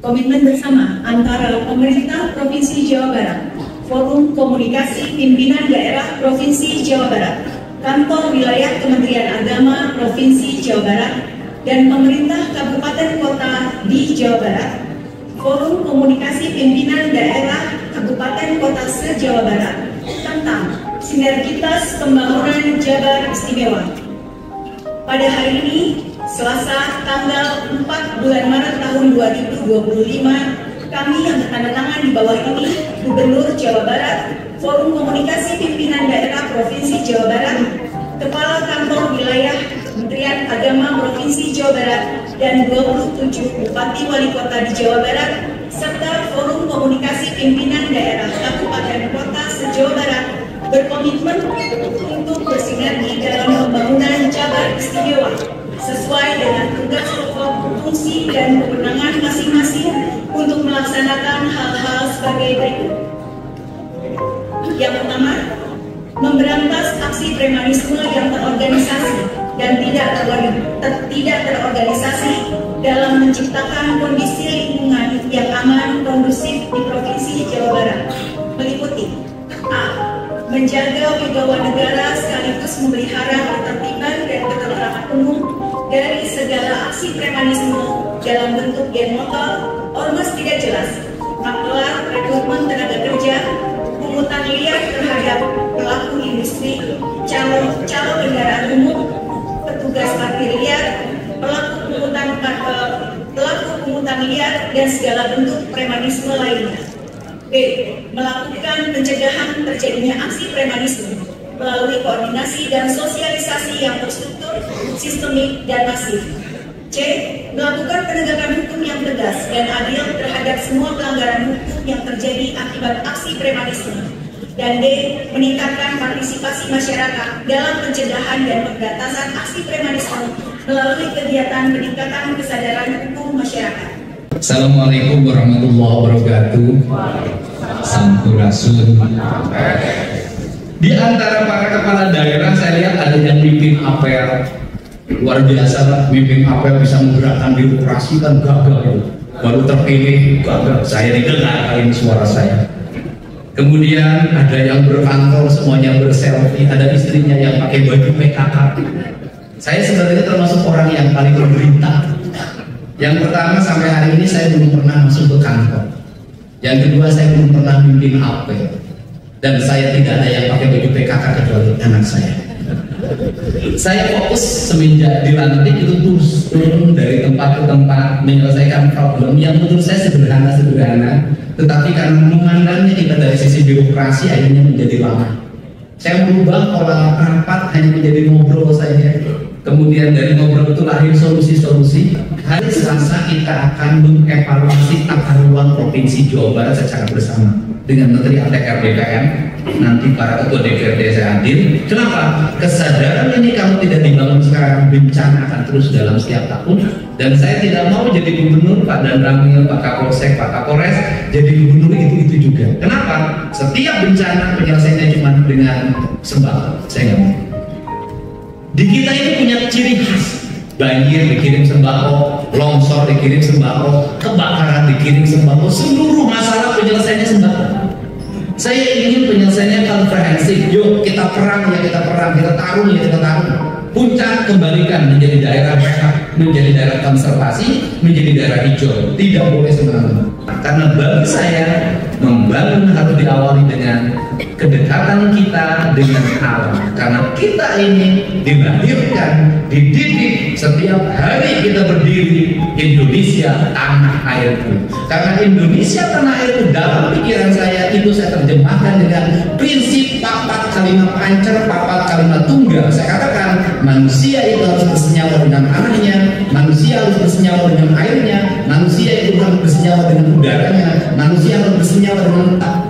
komitmen bersama antara pemerintah Provinsi Jawa Barat, Forum Komunikasi Pimpinan Daerah Provinsi Jawa Barat, Kantor Wilayah Kementerian Agama Provinsi Jawa Barat, dan pemerintah kabupaten kota di Jawa Barat, Forum Komunikasi Pimpinan Daerah Kabupaten Kota se-Jawa Barat tentang sinergitas pembangunan Jabar Istimewa. Pada hari ini, Selasa tanggal 4 bulan Maret tahun 2025, kami yang bertanda tangan di bawah ini, Gubernur Jawa Barat, Forum Komunikasi Pimpinan Daerah Provinsi Jawa Barat, Kepala Kantor Wilayah Kementerian Agama Provinsi Jawa Barat, dan 27 Bupati Wali Kota di Jawa Barat, serta Forum Komunikasi Pimpinan Daerah Kabupaten Kota se-Jawa Barat berkomitmen untuk bersinergi dalam pembangunan Jabar Istimewa sesuai dengan tugas pokok, fungsi, dan kewenangan masing-masing untuk melaksanakan hal-hal sebagai berikut. Yang pertama, memberantas aksi premanisme yang terorganisasi dan tidak terorganisasi dalam menciptakan kondisi lingkungan yang aman kondusif di Provinsi Jawa Barat, meliputi A. Menjaga wibawa negara sekaligus memelihara ketertiban dan ketentraman umum dari segala aksi premanisme dalam bentuk geng motor, ormas tidak jelas, maklar, rekrutmen tenaga kerja, pungutan liar terhadap pelaku industri, calon kendaraan umum, petugas parkir liar, pelaku pungutan liar, dan segala bentuk premanisme lainnya. B. Melakukan pencegahan terjadinya aksi premanisme melalui koordinasi dan sosialisasi yang terstruktur, sistemik, dan masif. C. Melakukan penegakan hukum yang tegas dan adil terhadap semua pelanggaran hukum yang terjadi akibat aksi premanisme. Dan D. Meningkatkan partisipasi masyarakat dalam pencegahan dan pemberantasan aksi premanisme melalui kegiatan peningkatan kesadaran hukum masyarakat. Assalamualaikum warahmatullahi wabarakatuh. Sampurasun. Di antara para kepala daerah saya lihat ada yang mimpin apel, luar biasa lah. Mimpin apel bisa menggerakkan birokrasi, kan gagal. Baru terpilih gagal. Saya didengar kali ini suara saya. Kemudian ada yang berkantor semuanya berselfie, ada istrinya yang pakai baju PKK. Saya sebenarnya termasuk orang yang paling menderita. Yang pertama, sampai hari ini saya belum pernah masuk ke kantor. Yang kedua, saya belum pernah mimpin apel. Dan saya tidak ada yang pakai baju PKK kecuali anak saya. Saya fokus semenjak dilantik itu terus turun dari tempat ke tempat menyelesaikan problem yang menurut saya sederhana-sederhana, tetapi karena memandangnya kita dari sisi birokrasi akhirnya menjadi lama. Saya merubah pola rapat hanya menjadi ngobrol saja. Kemudian dari ngobrol itu lahir solusi-solusi. Hari Selasa kita akan mengevaluasi tata ruang Provinsi Jawa Barat secara bersama dengan Menteri ATR BPN, nanti para ketua DPRD saya hadir. Kenapa? Kesadaran ini kalau tidak dibangun sekarang, bencana akan terus dalam setiap tahun. Dan saya tidak mau jadi gubernur, Pak Dan Ramil, Pak Kapolsek, Pak Kapolres, jadi gubernur itu juga. Kenapa? Setiap bencana penyelesaiannya cuma dengan sembako. Saya nggak mau. Di kita ini punya ciri khas. Banjir dikirim sembako, longsor dikirim sembako, kebakaran dikirim sembako, seluruh masalah penyelesaiannya sembako. Saya ingin penyelesaiannya komprehensif. Yuk kita perang ya kita perang, kita tarung ya kita tarung. Puncak kembalikan menjadi daerah merah, menjadi daerah konservasi, menjadi daerah hijau. Tidak boleh sembarangan. Karena bagi saya membangun harus diawali dengan kedekatan kita dengan alam. Karena kita ini dilahirkan, dididik setiap hari kita berdiri Indonesia tanah airku. Karena Indonesia tanah airku dalam pikiran saya itu saya terjemahkan dengan prinsip papat kalimat pancer, papat kalimat tunggal. Saya katakan manusia itu harus bersenyawa dengan tanahnya, manusia harus bersenyawa dengan airnya, manusia itu harus bersenyawa dengan udaranya, manusia harus bersenyawa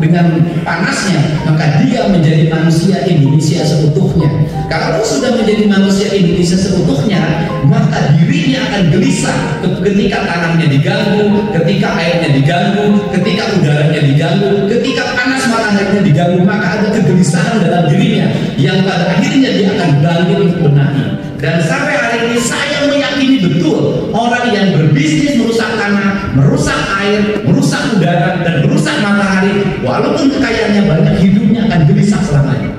dengan panasnya, maka dia menjadi manusia Indonesia seutuhnya. Kalau sudah menjadi manusia Indonesia seutuhnya, maka dirinya akan gelisah ketika tanahnya diganggu, ketika airnya diganggu, ketika udaranya diganggu, ketika panas mataharinya diganggu, maka ada kegelisahan dalam dirinya yang pada akhirnya dia akan bangkit untuk benahi. Dan sampai hari ini saya meyakini betul orang yang berbisnis merusak tanah, merusak air, merusak udara, dan merusak matahari, walaupun kekayaannya banyak, hidupnya akan gelisah selamanya.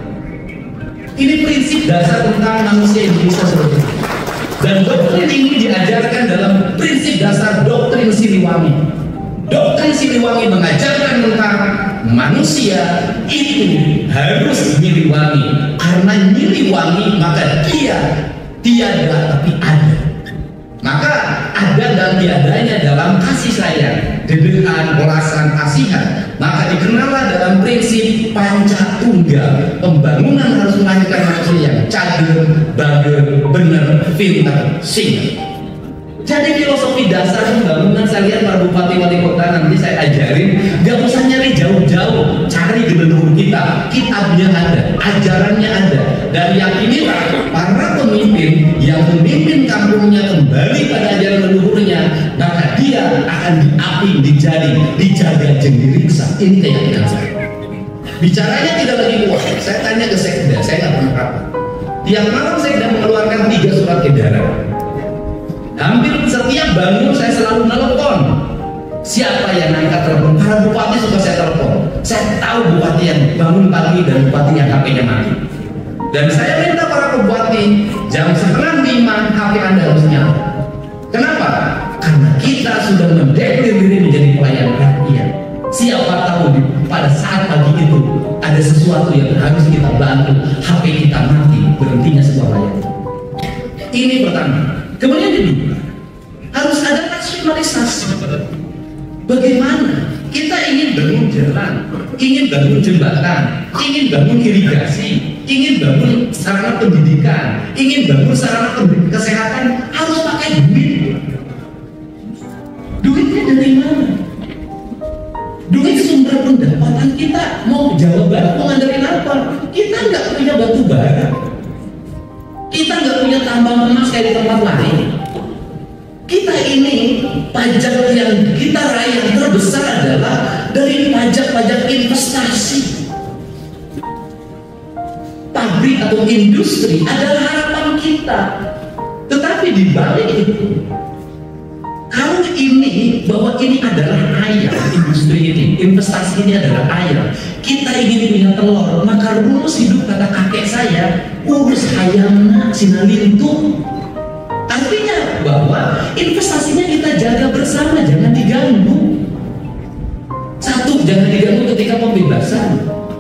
Ini prinsip dasar tentang manusia Indonesia seperti itu. Dan doktrin ini diajarkan dalam prinsip dasar doktrin Siliwangi. Doktrin Siliwangi mengajarkan tentang manusia itu harus nyiliwangi. Karena nyiliwangi maka dia tiada tapi ada. Maka ada dan tiadanya dalam kasih sayang, dedekan, belasan, kasihan. Maka dikenallah dalam prinsip Pancatunggal. Pembangunan harus melahirkan manusia yang cager, bager, bener, pintar, singa. Jadi filosofi dasar pembangunan saya lihat para bupati wali kota nanti saya ajarin, gak usah nyari jauh-jauh, cari di leluhur kita, kitabnya ada, ajarannya ada, dan yakinilah para pemimpin yang memimpin kampungnya kembali pada ajaran leluhurnya, maka dia akan diaping, dijaga diriksa. Ini keyakinan saya. Bicaranya tidak lagi kuat. Saya tanya ke sekda, saya nggak pernah rapat. Tiap malam sekda mengeluarkan 3 surat edaran. Hampir setiap bangun saya selalu nelpon. Siapa yang angkat telepon? Para bupati suka saya telepon. Saya tahu bupati yang bangun pagi dan bupati yang HP-nya mati. Dan saya minta para bupati jam 4:30 HP Anda harus nyala. Kenapa? Karena kita sudah mendeklir diri menjadi pelayan rakyat. Siapa tahu pada saat pagi itu ada sesuatu yang harus kita bantu, HP kita mati, berhentinya sebuah layanan. Ini pertama. Kemudian kedua, harus ada rasionalisasi. Bagaimana kita ingin bangun jalan, ingin bangun jembatan, ingin bangun irigasi, ingin bangun sarana pendidikan, ingin bangun sarana kesehatan, harus pakai duit. Duitnya dari mana? Duit sumber pendapatan kita mau Jawa Barat mau ngandelin apa? Kita nggak punya batu bara. Kita nggak punya tambang emas kayak di tempat lain. Kita ini pajak yang kita raih yang terbesar adalah dari pajak-pajak investasi. Pabrik atau industri adalah harapan kita. Tetapi di balik itu, kalau ini bahwa ini adalah ayam, industri ini, investasi ini adalah ayam, kita ingin punya telur, maka rumus hidup kata kakek saya, urus ayamna sinalintung. Artinya bahwa investasinya kita jaga bersama, jangan diganggu. 1, jangan diganggu ketika pembebasan.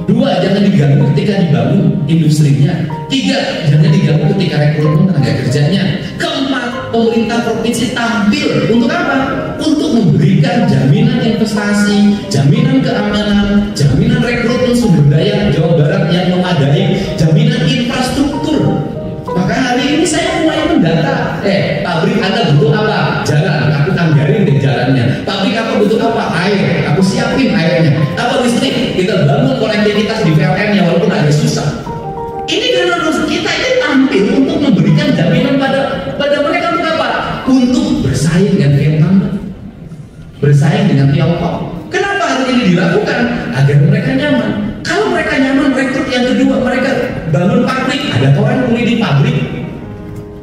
2, jangan diganggu ketika dibangun industrinya. 3, jangan diganggu ketika rekrutmen tenaga kerjanya. 4, pemerintah provinsi tampil untuk apa? Untuk memberikan jaminan investasi, jaminan keamanan, jaminan rekrutmen sumber daya Jawa Barat yang memadai, jaminan infrastruktur. Maka hari ini saya mulai mendata, pabrik Anda butuh apa? Jalan, aku anggarin deh jalannya. Pabrik apa butuh apa? Air, aku siapin airnya. Apa listrik? Kita bangun konektivitas di PLN-nya walaupun agak susah. Ini karena kita ini tampil untuk memberikan jaminan pada mereka untuk apa? Untuk bersaing dengan Vietnam, bersaing dengan Tiongkok. Kenapa hal ini dilakukan? Agar mereka nyaman. Kalau mereka nyaman, rekrut yang kedua, mereka bangun pabrik, ada orang kuliah di pabrik.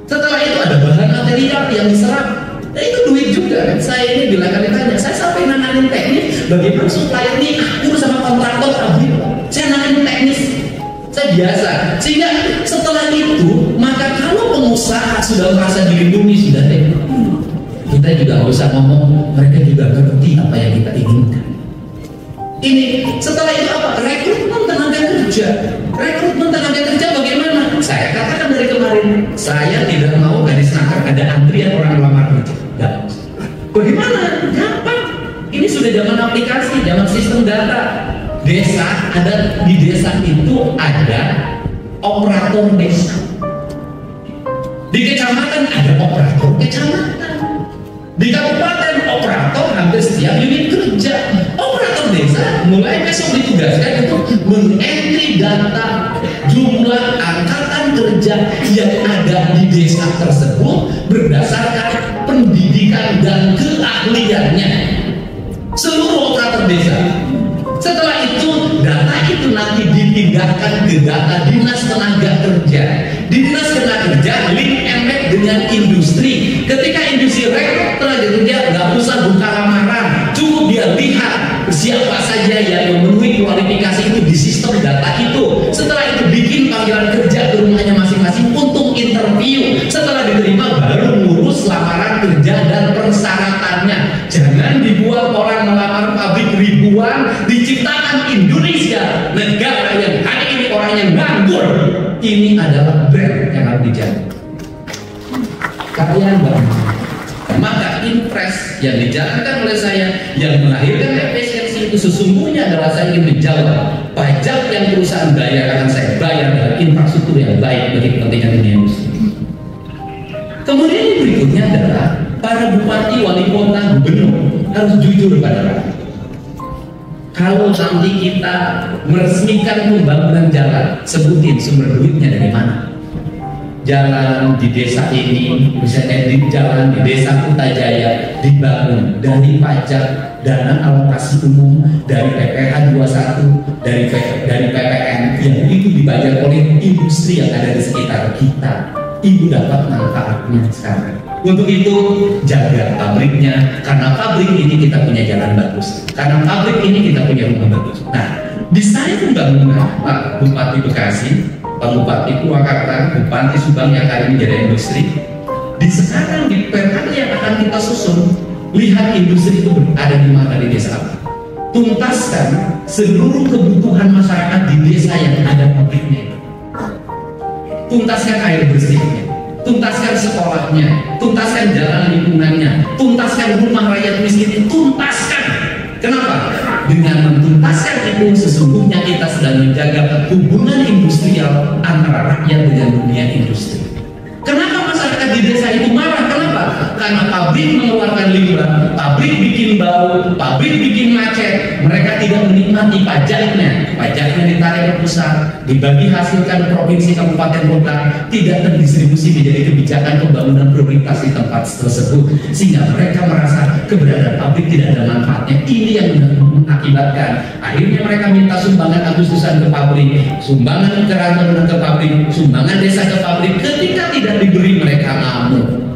Setelah itu ada bahan material yang diserap. Nah, itu duit juga kan. Saya ini bila kali tanya, saya sampai nanganin teknis, bagaimana supplier ini akur sama kontraktor pabrik. Saya nanganin teknis, saya biasa. Sehingga setelah itu, maka kalau pengusaha sudah merasa dilindungi, sudah deh, kita juga nggak usah ngomong, mereka juga ngerti apa yang kita inginkan. Ini setelah itu apa? Rekrutmen tenaga kerja. Rekrutmen tenaga kerja bagaimana? Saya katakan dari kemarin, saya tidak mau gadis nakar ada antrian orang lamar kerja. Bagaimana? Gampang. Ini sudah zaman aplikasi, zaman sistem data. Desa ada di desa itu ada operator desa. Di kecamatan ada operator kecamatan. Di kabupaten operator hampir setiap unit kerja. Operator desa mulai besok ditugaskan untuk mengentry data jumlah angkatan kerja yang ada di desa tersebut berdasarkan pendidikan dan keahliannya. Seluruh operator desa. Setelah itu data itu nanti dipindahkan ke data dinas tenaga kerja. Dinas Tenaga link and match dengan industri. Ketika industri rekrut tenaga kerja, nggak usah buka lamaran, cukup dia lihat siapa saja yang memenuhi kualifikasi itu di sistem data itu. Setelah itu bikin panggilan kerja ke rumahnya masing-masing untuk interview. Setelah diterima baru ngurus lamaran kerja dan persyaratannya. Jangan dibuat orang melamar pabrik ribuan, diciptakan Indonesia, negara yang hari ini orangnya nganggur. Ini adalah brand yang harus dijaga. Kalian bangga. Maka impres yang dijalankan oleh saya yang melahirkan efisiensi itu sesungguhnya adalah saya ingin menjawab pajak yang perusahaan bayar akan saya bayar dengan infrastruktur yang baik bagi kepentingan dunia industri. Kemudian yang berikutnya adalah para bupati, wali kota, gubernur harus jujur pada rakyat. Kalau nanti kita meresmikan pembangunan jalan, sebutin sumber duitnya dari mana. Jalan di desa ini, misalnya di jalan di desa Kutajaya dibangun dari pajak, dana alokasi umum, dari PPh 21, dari PPN yang itu dibayar oleh industri yang ada di sekitar kita. Ibu dapat manfaatnya sekarang. Untuk itu jaga pabriknya, karena pabrik ini kita punya jalan bagus, karena pabrik ini kita punya rumah bagus. Nah, desain pembangunan Pak Bupati Bekasi, Pak Bupati Purwakarta, Bupati Subang yang hari ini jadi industri. Di sekarang di periode yang akan kita susun, lihat industri itu ada di mana, di desa apa. Tuntaskan seluruh kebutuhan masyarakat di desa yang ada pabriknya. Tuntaskan air bersihnya, tuntaskan sekolahnya, tuntaskan jalan lingkungannya, tuntaskan rumah rakyat miskin, tuntaskan. Kenapa? Dengan mentuntaskan itu sesungguhnya kita sedang menjaga hubungan industrial antara rakyat dengan dunia industri. Kenapa masyarakat di desa itu marah? Kenapa? Karena pabrik mengeluarkan limbah, pabrik bikin bau, pabrik bikin macet. Mereka tidak menikmati pajaknya. Pajaknya ditarik ke pusat, dibagi hasilkan provinsi, kabupaten, kota, tidak terdistribusi menjadi kebijakan pembangunan prioritas di tempat tersebut, sehingga mereka merasa keberadaan pabrik tidak ada manfaatnya. Ini yang mengakibatkan akhirnya mereka minta sumbangan Agustusan ke pabrik, sumbangan ke rantor ke pabrik, sumbangan desa ke pabrik. Ketika tidak diberi mereka ngamuk.